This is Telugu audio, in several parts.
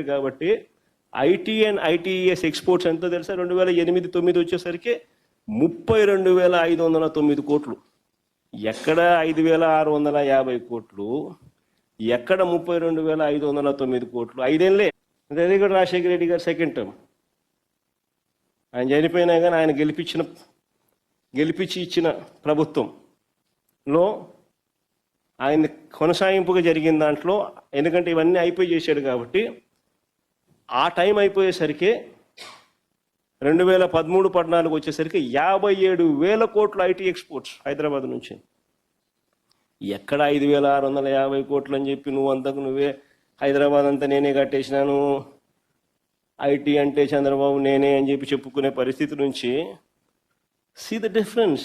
కాబట్టి ఐటీ అండ్ ఐటీఎస్ ఎక్స్పోర్ట్స్ ఎంతో తెలుసా? 2008-9 వచ్చేసరికి 32,509 కోట్లు. ఎక్కడ 5,650 కోట్లు, ఎక్కడ 32,509 కోట్లు? 5 ఏళ్ళే. అదే కూడా రాజశేఖర రెడ్డి గారు సెకండ్ టర్మ్. ఆయన చనిపోయినా కానీ ఆయన గెలిపించి ఇచ్చిన ప్రభుత్వంలో ఆయన కొనసాగింపుగా జరిగిన దాంట్లో, ఎందుకంటే ఇవన్నీ అయిపోయి చేశాడు కాబట్టి ఆ టైం అయిపోయేసరికి 2013-14 వచ్చేసరికి 57,000 కోట్లు ఐటీ ఎక్స్పోర్ట్స్ హైదరాబాద్ నుంచి. ఎక్కడ 5,650 కోట్లు అని చెప్పి నువ్వే హైదరాబాద్ అంతా నేనే కట్టేసినాను, ఐటీ అంటే చంద్రబాబు నేనే అని చెప్పి చెప్పుకునే పరిస్థితి నుంచి సీ ద డిఫరెన్స్.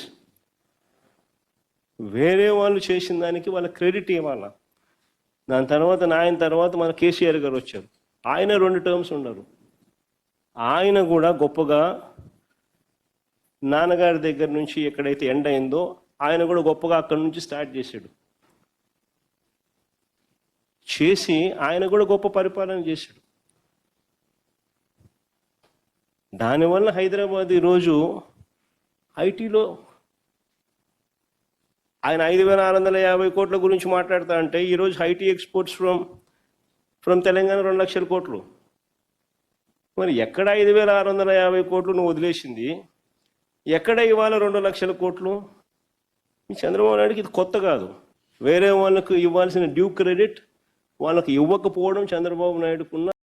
వేరే వాళ్ళు చేసిన దానికి వాళ్ళ క్రెడిట్ ఇవ్వాల. దాని తర్వాత ఆయన తర్వాత మన కేసీఆర్ గారు వచ్చారు. ఆయన 2 టర్మ్స్ ఉన్నారు. ఆయన కూడా గొప్పగా నాన్నగారి దగ్గర నుంచి ఎక్కడైతే ఎండ్ అయిందో ఆయన కూడా గొప్పగా అక్కడి నుంచి స్టార్ట్ చేసి ఆయన కూడా గొప్ప పరిపాలన చేశాడు. దానివల్ల హైదరాబాద్ ఈరోజు ఐటీలో ఆయన 5,650 కోట్ల గురించి మాట్లాడుతా అంటే ఈరోజు ఐటీ ఎక్స్పోర్ట్స్ ఫ్రమ్ తెలంగాణ 2 లక్షల కోట్లు. మరి ఎక్కడ 5,650 కోట్లు నువ్వు వదిలేసింది, ఎక్కడ ఇవాళ 2 లక్షల కోట్లు? ఈ చంద్రబాబు నాయుడుకి ఇది కొత్త కాదు. వేరే వాళ్ళకు ఇవ్వాల్సిన డ్యూ క్రెడిట్ వాళ్ళకి ఇవ్వకపోవడం చంద్రబాబు నాయుడుకున్న